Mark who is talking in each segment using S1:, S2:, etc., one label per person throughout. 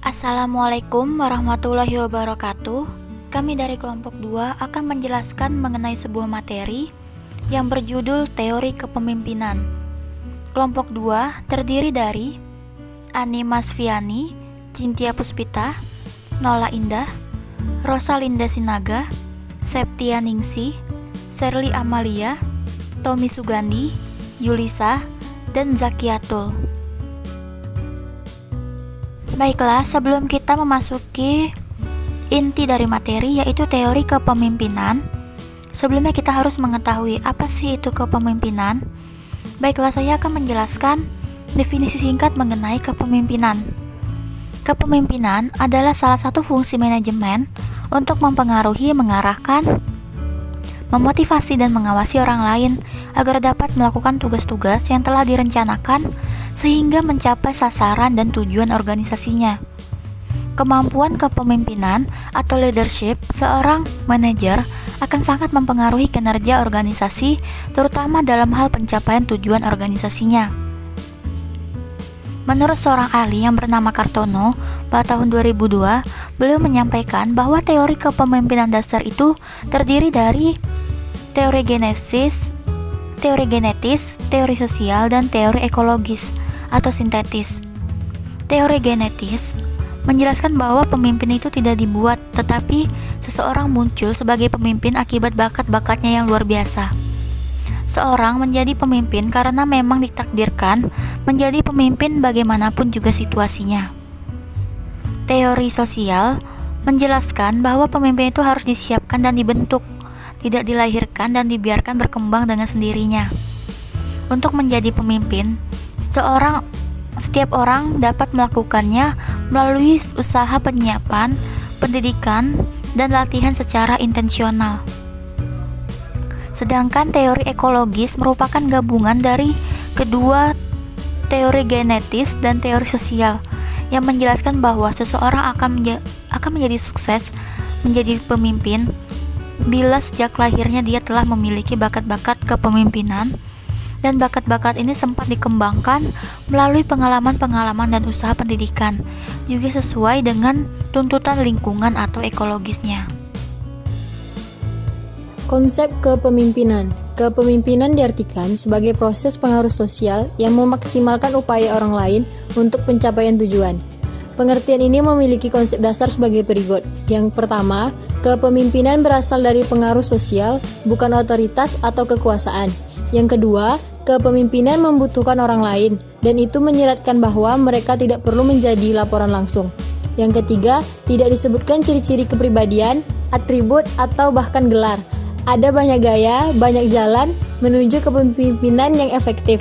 S1: Assalamualaikum warahmatullahi wabarakatuh. Kami dari kelompok 2 akan menjelaskan mengenai sebuah materi yang berjudul Teori Kepemimpinan. Kelompok 2 terdiri dari Ani Masfiani, Cynthia Puspita, Nola Indah, Rosalinda Sinaga, Septia Ningsi, Sherly Amalia, Tommy Sugandi, Yulisa, dan Zakiatul. Baiklah, sebelum kita memasuki inti dari materi yaitu teori kepemimpinan, sebelumnya kita harus mengetahui apa sih itu kepemimpinan. Baiklah, saya akan menjelaskan definisi singkat mengenai kepemimpinan. Kepemimpinan adalah salah satu fungsi manajemen untuk mempengaruhi, mengarahkan, memotivasi dan mengawasi orang lain agar dapat melakukan tugas-tugas yang telah direncanakan sehingga mencapai sasaran dan tujuan organisasinya. Kemampuan kepemimpinan atau leadership seorang manajer akan sangat mempengaruhi kinerja organisasi, terutama dalam hal pencapaian tujuan organisasinya. Menurut seorang ahli yang bernama Kartono, pada tahun 2002, beliau menyampaikan bahwa teori kepemimpinan dasar itu terdiri dari teori genetis, teori sosial, dan teori ekologis atau sintetis. Teori genetis menjelaskan bahwa pemimpin itu tidak dibuat, tetapi seseorang muncul sebagai pemimpin akibat bakat-bakatnya yang luar biasa. Seorang menjadi pemimpin karena memang ditakdirkan menjadi pemimpin bagaimanapun juga situasinya. Teori sosial menjelaskan bahwa pemimpin itu harus disiapkan dan dibentuk, tidak dilahirkan dan dibiarkan berkembang dengan sendirinya. Untuk menjadi pemimpin, setiap orang dapat melakukannya melalui usaha penyiapan, pendidikan, dan latihan secara intensional. Sedangkan teori ekologis merupakan gabungan dari kedua teori genetis dan teori sosial yang menjelaskan bahwa seseorang akan menjadi sukses menjadi pemimpin bila sejak lahirnya dia telah memiliki bakat-bakat kepemimpinan, dan bakat-bakat ini sempat dikembangkan melalui pengalaman-pengalaman dan usaha pendidikan, juga sesuai dengan tuntutan lingkungan atau ekologisnya.
S2: Konsep kepemimpinan. Kepemimpinan diartikan sebagai proses pengaruh sosial yang memaksimalkan upaya orang lain untuk pencapaian tujuan. Pengertian ini memiliki konsep dasar sebagai berikut. Yang pertama, kepemimpinan berasal dari pengaruh sosial, bukan otoritas atau kekuasaan. Yang kedua, kepemimpinan membutuhkan orang lain, dan itu menyeratkan bahwa mereka tidak perlu menjadi laporan langsung. Yang ketiga, tidak disebutkan ciri-ciri kepribadian, atribut, atau bahkan gelar. Ada banyak gaya, banyak jalan menuju kepemimpinan yang efektif.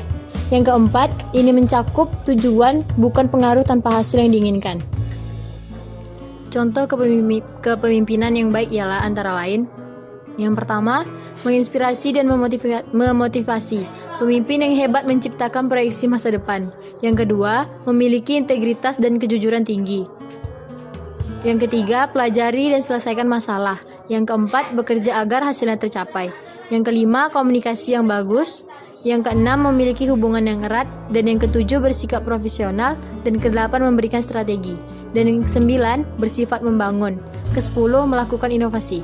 S2: Yang keempat, ini mencakup tujuan, bukan pengaruh tanpa hasil yang diinginkan. Contoh kepemimpinan yang baik ialah antara lain: yang pertama, menginspirasi dan memotivasi. Pemimpin yang hebat menciptakan proyeksi masa depan. Yang kedua, memiliki integritas dan kejujuran tinggi. Yang ketiga, pelajari dan selesaikan masalah. Yang keempat, bekerja agar hasilnya tercapai. Yang kelima, komunikasi yang bagus. Yang keenam, memiliki hubungan yang erat. Dan yang ketujuh, bersikap profesional. Dan kedelapan, memberikan strategi. Dan yang kesembilan, bersifat membangun. Kesepuluh, melakukan inovasi.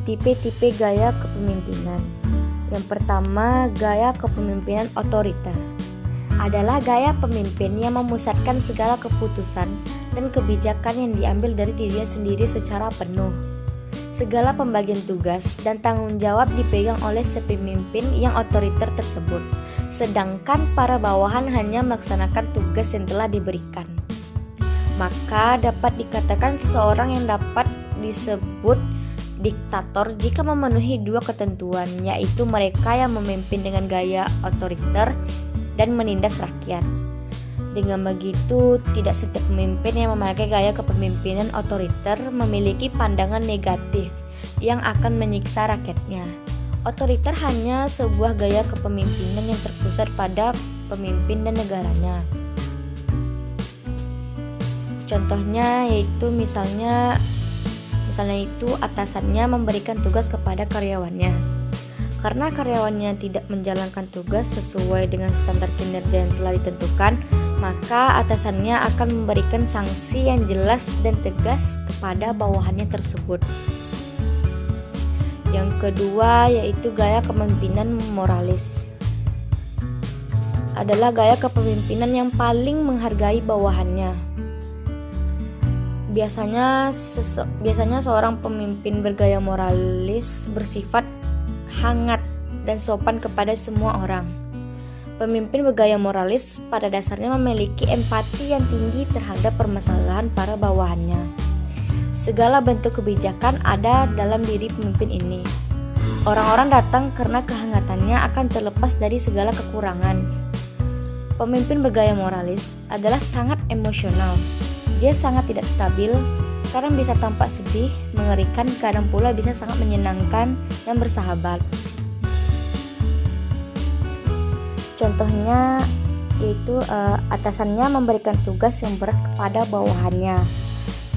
S3: Tipe-tipe gaya kepemimpinan. Yang pertama, gaya kepemimpinan otoriter adalah gaya pemimpin yang memusatkan segala keputusan dan kebijakan yang diambil dari dirinya sendiri secara penuh. Segala pembagian tugas dan tanggung jawab dipegang oleh si pemimpin yang otoriter tersebut, sedangkan para bawahan hanya melaksanakan tugas yang telah diberikan. Maka dapat dikatakan seseorang yang dapat disebut diktator jika memenuhi dua ketentuan, yaitu mereka yang memimpin dengan gaya otoriter dan menindas rakyat. Dengan begitu, tidak setiap pemimpin yang memakai gaya kepemimpinan otoriter memiliki pandangan negatif yang akan menyiksa rakyatnya. Otoriter hanya sebuah gaya kepemimpinan yang terpusat pada pemimpin dan negaranya. Contohnya yaitu misalnya itu atasannya memberikan tugas kepada karyawannya. Karena karyawannya tidak menjalankan tugas sesuai dengan standar kinerja yang telah ditentukan, maka atasannya akan memberikan sanksi yang jelas dan tegas kepada bawahannya tersebut. Yang kedua yaitu gaya kepemimpinan moralis. Adalah gaya kepemimpinan yang paling menghargai bawahannya. Biasanya seorang pemimpin bergaya moralis bersifat hangat dan sopan kepada semua orang. Pemimpin bergaya moralis pada dasarnya memiliki empati yang tinggi terhadap permasalahan para bawahannya. Segala bentuk kebijakan ada dalam diri pemimpin ini. Orang-orang datang karena kehangatannya akan terlepas dari segala kekurangan. Pemimpin bergaya moralis adalah sangat emosional. Dia sangat tidak stabil, kadang bisa tampak sedih, mengerikan, kadang pula bisa sangat menyenangkan dan bersahabat. Contohnya yaitu atasannya memberikan tugas yang berat kepada bawahannya.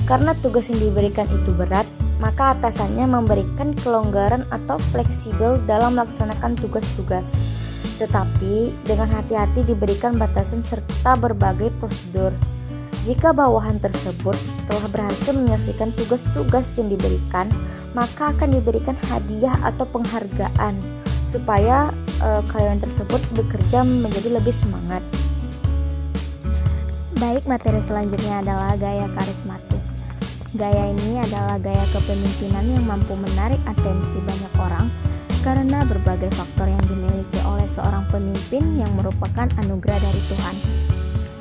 S3: Karena tugas yang diberikan itu berat, maka atasannya memberikan kelonggaran atau fleksibel dalam melaksanakan tugas-tugas. Tetapi dengan hati-hati diberikan batasan serta berbagai prosedur. Jika bawahan tersebut telah berhasil menyelesaikan tugas-tugas yang diberikan, maka akan diberikan hadiah atau penghargaan supaya karyawan tersebut bekerja menjadi lebih semangat.
S1: Baik, materi selanjutnya adalah gaya karismatis. Gaya ini adalah gaya kepemimpinan yang mampu menarik atensi banyak orang karena berbagai faktor yang dimiliki oleh seorang pemimpin yang merupakan anugerah dari Tuhan.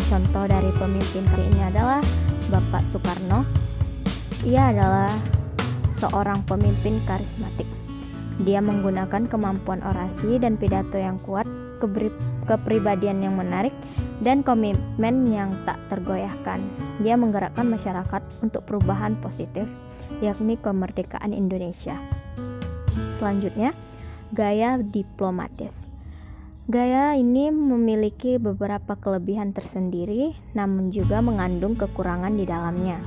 S1: Contoh dari pemimpin kali ini adalah Bapak Soekarno. Ia adalah seorang pemimpin karismatik. Dia menggunakan kemampuan orasi dan pidato yang kuat, kepribadian yang menarik, dan komitmen yang tak tergoyahkan. Dia menggerakkan masyarakat untuk perubahan positif, yakni kemerdekaan Indonesia. Selanjutnya, gaya diplomatis. Gaya ini memiliki beberapa kelebihan tersendiri, namun juga mengandung kekurangan di dalamnya.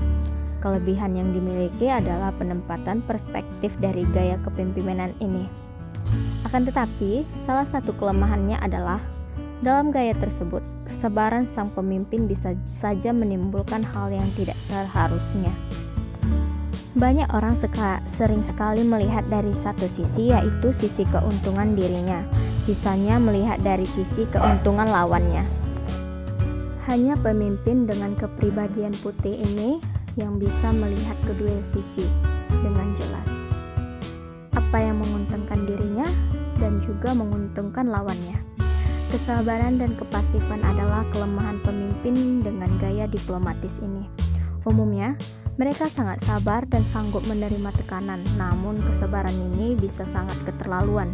S1: Kelebihan yang dimiliki adalah penempatan perspektif dari gaya kepemimpinan ini. Akan tetapi, salah satu kelemahannya adalah dalam gaya tersebut, kesabaran sang pemimpin bisa saja menimbulkan hal yang tidak seharusnya. Banyak orang sering sekali melihat dari satu sisi, yaitu sisi keuntungan dirinya. Sisanya melihat dari sisi keuntungan lawannya. Hanya pemimpin dengan kepribadian putih ini yang bisa melihat kedua sisi dengan jelas. Apa yang menguntungkan dirinya dan juga menguntungkan lawannya. Kesabaran dan kepasifan adalah kelemahan pemimpin dengan gaya diplomatis ini. Umumnya, mereka sangat sabar dan sanggup menerima tekanan, namun kesabaran ini bisa sangat keterlaluan.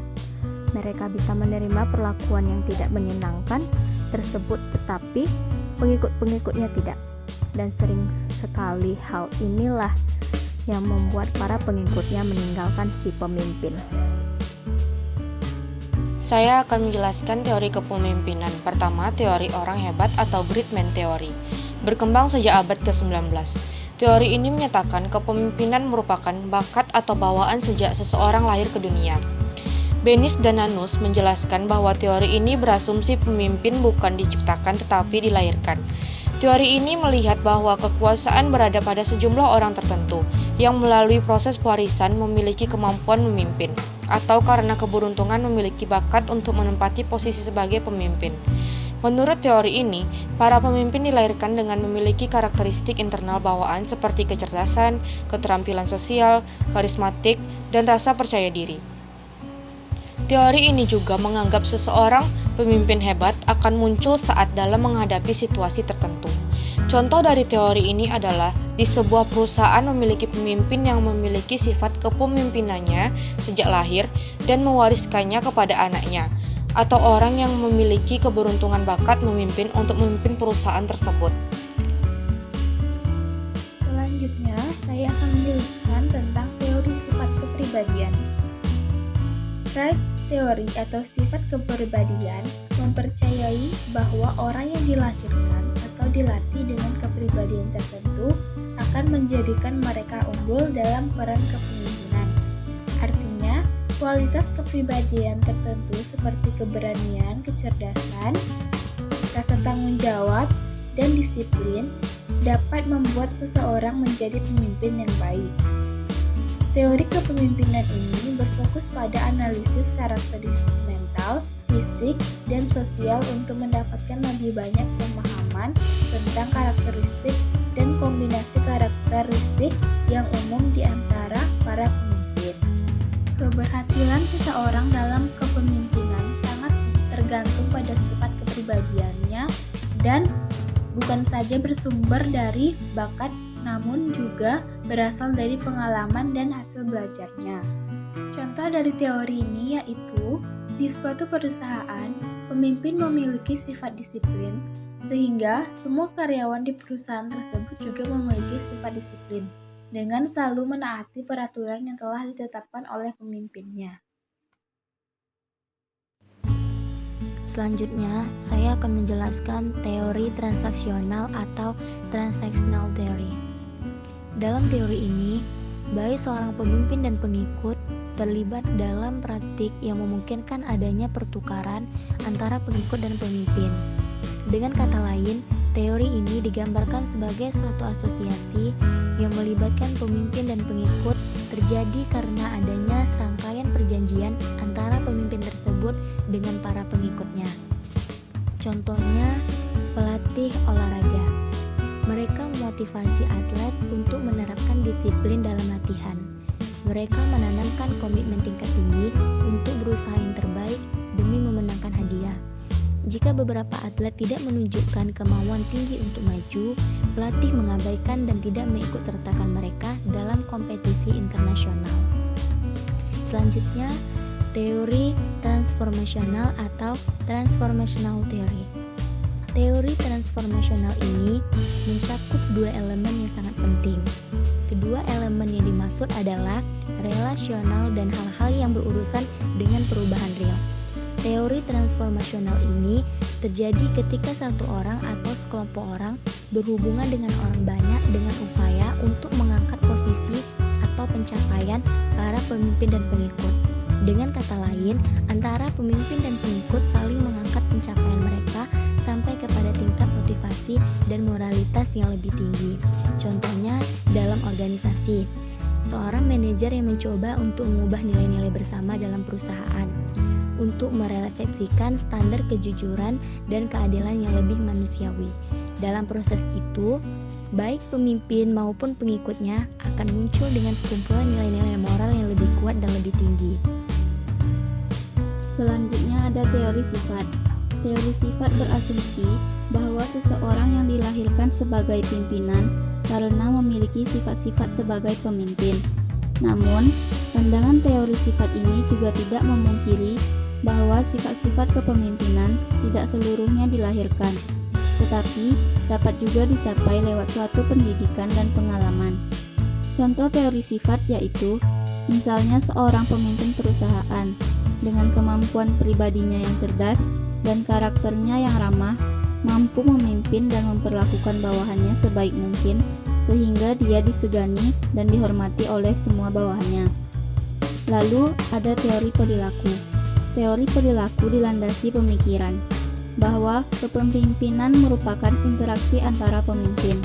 S1: Mereka bisa menerima perlakuan yang tidak menyenangkan tersebut, tetapi pengikut-pengikutnya tidak. Dan sering sekali hal inilah yang membuat para pengikutnya meninggalkan si pemimpin.
S4: Saya akan menjelaskan teori kepemimpinan. Pertama, teori orang hebat atau great man theory. Berkembang sejak abad ke-19. Teori ini menyatakan kepemimpinan merupakan bakat atau bawaan sejak seseorang lahir ke dunia. Benis dan Nanus menjelaskan bahwa teori ini berasumsi pemimpin bukan diciptakan tetapi dilahirkan. Teori ini melihat bahwa kekuasaan berada pada sejumlah orang tertentu yang melalui proses pewarisan memiliki kemampuan memimpin, atau karena keberuntungan memiliki bakat untuk menempati posisi sebagai pemimpin. Menurut teori ini, para pemimpin dilahirkan dengan memiliki karakteristik internal bawaan seperti kecerdasan, keterampilan sosial, karismatik, dan rasa percaya diri. Teori ini juga menganggap seseorang pemimpin hebat akan muncul saat dalam menghadapi situasi tertentu. Contoh dari teori ini adalah di sebuah perusahaan memiliki pemimpin yang memiliki sifat kepemimpinannya sejak lahir dan mewariskannya kepada anaknya, atau orang yang memiliki keberuntungan bakat memimpin untuk memimpin perusahaan tersebut.
S5: Selanjutnya, saya akan menjelaskan tentang teori sifat kepribadian. Wright teori atau sifat kepribadian mempercayai bahwa orang yang dilahirkan atau dilatih dengan kepribadian tertentu akan menjadikan mereka unggul dalam peran kepemimpinan. Artinya, Kualitas kepribadian tertentu seperti keberanian, kecerdasan, rasa tanggung jawab, dan disiplin dapat membuat seseorang menjadi pemimpin yang baik. Teori kepemimpinan ini berfokus pada analisis karakteristik mental, fisik, dan sosial untuk mendapatkan lebih banyak pemahaman tentang karakteristik dan kombinasi karakteristik yang umum di antara para pemimpin. Keberhasilan seseorang dalam kepemimpinan sangat tergantung pada sifat kepribadiannya dan bukan saja bersumber dari bakat, namun juga berasal dari pengalaman dan hasil belajarnya. Contoh dari teori ini yaitu, di suatu perusahaan, pemimpin memiliki sifat disiplin, sehingga semua karyawan di perusahaan tersebut juga memiliki sifat disiplin, dengan selalu menaati peraturan yang telah ditetapkan oleh pemimpinnya.
S2: Selanjutnya, saya akan menjelaskan teori transaksional atau transactional theory. Dalam teori ini, baik seorang pemimpin dan pengikut terlibat dalam praktik yang memungkinkan adanya pertukaran antara pengikut dan pemimpin. Dengan kata lain, teori ini digambarkan sebagai suatu asosiasi yang melibatkan pemimpin dan pengikut terjadi karena adanya serangkaian perjanjian antara pemimpin tersebut dengan para pengikutnya. Contohnya, pelatih olahraga. Mereka memotivasi atlet untuk menerapkan disiplin dalam latihan. Mereka menanamkan komitmen tingkat tinggi untuk berusaha yang terbaik demi memenangkan hadiah. Jika beberapa atlet tidak menunjukkan kemauan tinggi untuk maju, pelatih mengabaikan dan tidak mengikutsertakan mereka dalam kompetisi internasional. Selanjutnya, teori transformasional atau transformational theory. Teori transformasional ini mencakup dua elemen yang sangat penting. Kedua elemen yang dimaksud adalah relasional dan hal-hal yang berurusan dengan perubahan real. Teori transformasional ini terjadi ketika satu orang atau sekelompok orang berhubungan dengan orang banyak dengan upaya untuk mengangkat posisi atau pencapaian para pemimpin dan pengikut. Dengan kata lain, antara pemimpin dan pengikut saling mengangkat pencapaian mereka sampai kepada tingkat motivasi dan moralitas yang lebih tinggi. Contohnya dalam organisasi, seorang manajer yang mencoba untuk mengubah nilai-nilai bersama dalam perusahaan untuk merefleksikan standar kejujuran dan keadilan yang lebih manusiawi. Dalam proses itu, baik pemimpin maupun pengikutnya akan muncul dengan sekumpulan nilai-nilai moral yang lebih kuat dan lebih tinggi.
S1: Selanjutnya ada teori sifat. Teori sifat berasumsi bahwa seseorang yang dilahirkan sebagai pimpinan karena memiliki sifat-sifat sebagai pemimpin. Namun, pandangan teori sifat ini juga tidak memungkiri bahwa sifat-sifat kepemimpinan tidak seluruhnya dilahirkan, tetapi dapat juga dicapai lewat suatu pendidikan dan pengalaman. Contoh teori sifat yaitu, misalnya seorang pemimpin perusahaan dengan kemampuan pribadinya yang cerdas dan karakternya yang ramah, mampu memimpin dan memperlakukan bawahannya sebaik mungkin sehingga dia disegani dan dihormati oleh semua bawahannya. Lalu ada teori perilaku. Teori perilaku dilandasi pemikiran bahwa kepemimpinan merupakan interaksi antara pemimpin,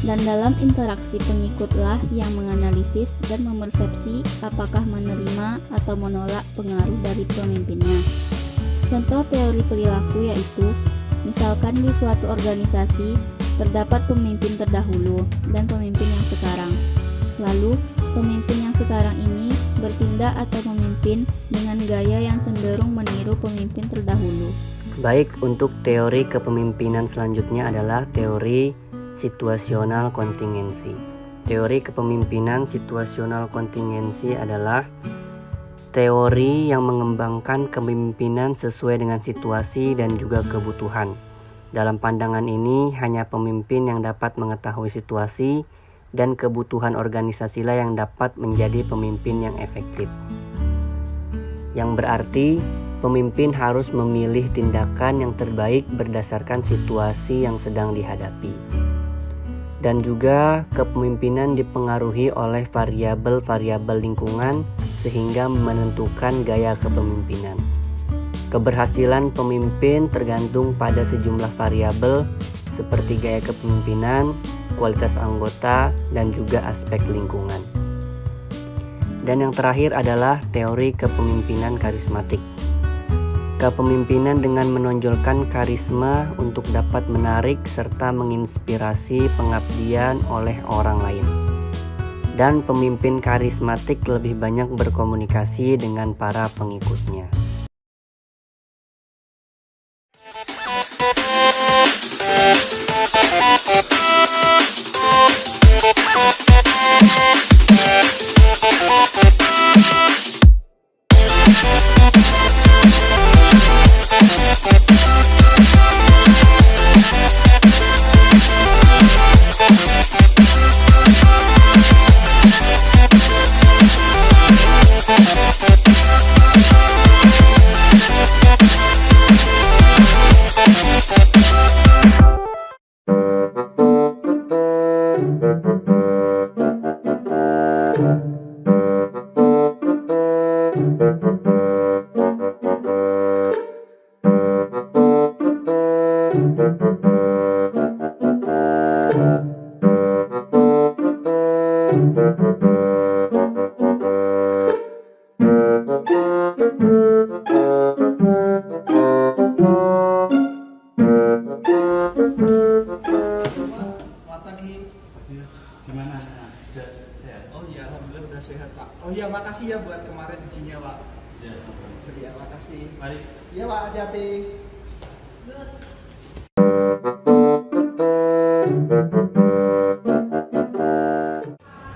S1: dan dalam interaksi pengikutlah yang menganalisis dan memersepsi apakah menerima atau menolak pengaruh dari pemimpinnya. Contoh teori perilaku yaitu, misalkan di suatu organisasi terdapat pemimpin terdahulu dan pemimpin yang sekarang. Lalu, pemimpin yang sekarang ini bertindak atau memimpin dengan gaya yang cenderung meniru pemimpin terdahulu.
S6: Baik, untuk teori kepemimpinan selanjutnya adalah teori situasional kontingensi. Teori kepemimpinan situasional kontingensi adalah teori yang mengembangkan kepemimpinan sesuai dengan situasi dan juga kebutuhan. Dalam pandangan ini, hanya pemimpin yang dapat mengetahui situasi dan kebutuhan organisasilah yang dapat menjadi pemimpin yang efektif. Yang berarti, pemimpin harus memilih tindakan yang terbaik berdasarkan situasi yang sedang dihadapi. Dan juga kepemimpinan dipengaruhi oleh variabel-variabel lingkungan sehingga menentukan gaya kepemimpinan. Keberhasilan pemimpin tergantung pada sejumlah variabel seperti gaya kepemimpinan, kualitas anggota, dan juga aspek lingkungan. Dan yang terakhir adalah teori kepemimpinan karismatik. Kepemimpinan dengan menonjolkan karisma untuk dapat menarik serta menginspirasi pengabdian oleh orang lain. Dan pemimpin karismatik lebih banyak berkomunikasi dengan para pengikutnya.
S7: Gimana? Sudah sehat?
S8: Oh iya, alhamdulillah udah sehat Pak. Oh iya, makasih ya buat kemarin izinnya Pak.
S7: Ya,
S8: Iya, makasih.
S7: mari.
S8: Iya Pak, hati-hati.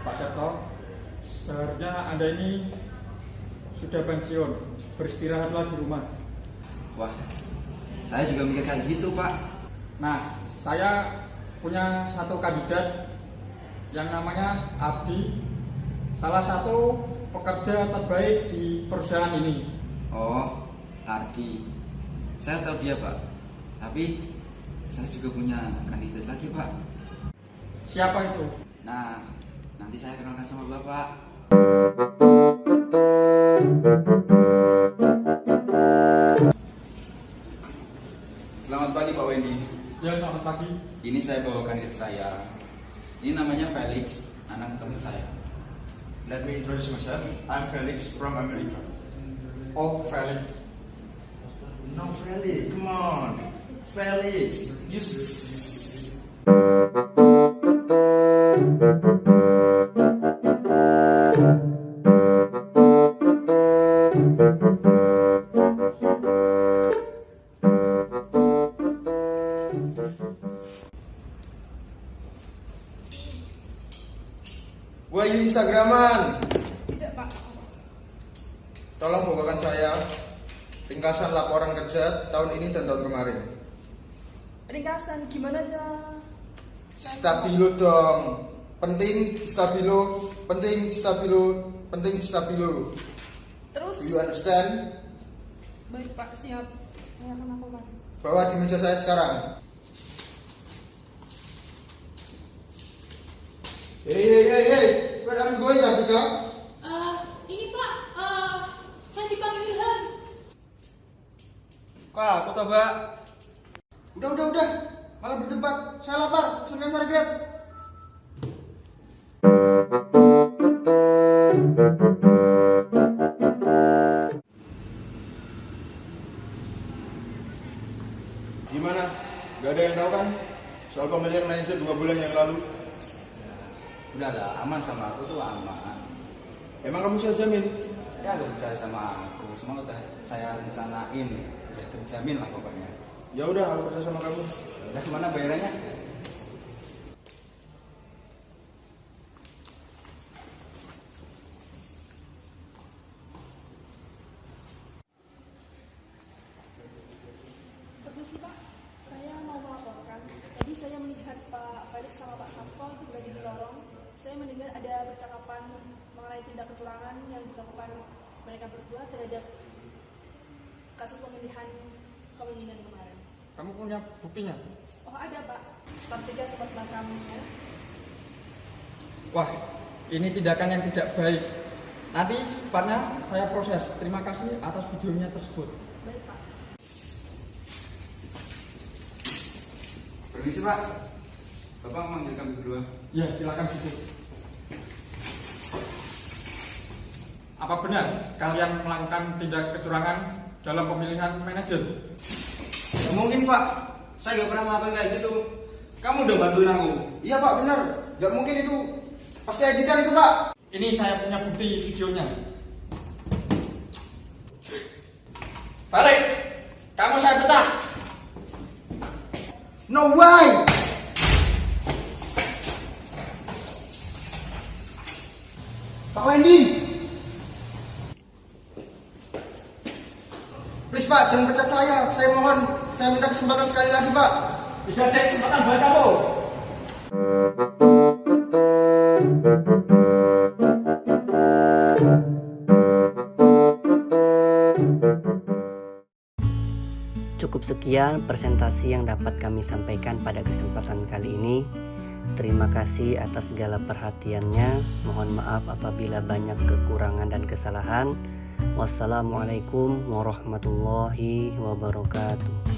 S9: Pak Seto, seharusnya Anda ini sudah pensiun, beristirahatlah di rumah.
S8: Wah, saya juga mikir kayak gitu Pak.
S9: Nah, saya punya satu kandidat yang namanya Abdi, salah satu pekerja terbaik di perusahaan ini.
S10: Oh, Ardi. Saya tahu dia, Pak. Tapi saya juga punya kandidat lagi, Pak.
S9: Siapa itu?
S10: Nah, nanti saya kenalkan sama Bapak. Selamat pagi, Pak Wendy.
S9: Ya, selamat pagi.
S10: Ini saya bawa kandidat saya. Ini namanya Felix, anak teman saya.
S8: Let me introduce myself. I'm Felix from America.
S9: Oh, Felix.
S8: No, Felix, come on. Felix, you Wah, you Instagraman.
S11: Tidak, Pak.
S8: Tolong bawakan saya ringkasan laporan kerja tahun ini dan tahun kemarin.
S11: Ringkasan gimana aja?
S8: Stabilo dong. Penting stabilo, penting stabilo, penting stabilo.
S11: Terus?
S8: Do you understand?
S11: Baik, Pak, siap. Saya akan lakukan.
S8: Bawa di meja saya sekarang. Hey, where are you going, Kartika?
S11: Ini Pak, saya dipanggil Ilham.
S10: Kok aku toh, Pak?
S8: Udah. Malah berdebat. Saya lapar. Pesan saya Grab. Gimana? Gak ada yang tahu kan? Soal pemilihan manajer 2 bulan yang lalu.
S10: Udah lah, aman sama aku tuh aman.
S8: Emang kamu saya jamin?
S10: Ya, lu percaya sama aku. Semua udah saya rencanain. Udah terjamin lah pokoknya.
S8: Ya udah, aku percaya sama kamu.
S10: Udah, gimana bayarannya?
S11: Permisi, Pak. Saya mau melaporkan. Tadi saya melihat Pak Felix sama Pak Sabto itu berada di lorong. Saya mendengar ada percakapan mengenai tindak kecurangan yang dilakukan mereka berdua terhadap kasus pemilihan kepemimpinan kemarin.
S9: Kamu punya buktinya?
S11: Oh, ada, Pak. Part 3 sempat makamnya.
S9: Wah, ini tindakan yang tidak baik. Nanti secepatnya saya proses. Terima kasih atas videonya tersebut.
S11: Baik, Pak.
S10: Permisi Pak, Bapak memanggil kami berdua.
S9: Ya, silakan duduk. Apa benar kalian melakukan tindak kecurangan dalam pemilihan manajer?
S10: Gak mungkin Pak, saya gak pernah melakukan kayak gitu. Kamu udah bantuin aku.
S8: Iya Pak, benar. Gak mungkin itu. Pasti editan itu Pak.
S9: Ini saya punya bukti videonya. Balik, kamu saya pecat.
S8: No way! Pak Wendy! Please Pak, jangan pecat saya. Saya mohon, saya minta kesempatan sekali lagi Pak.
S9: Tidak ada kesempatan buat kamu.
S6: Cukup sekian presentasi yang dapat kami sampaikan pada kesempatan kali ini. Terima kasih atas segala perhatiannya. Mohon maaf apabila banyak kekurangan dan kesalahan. Wassalamualaikum warahmatullahi wabarakatuh.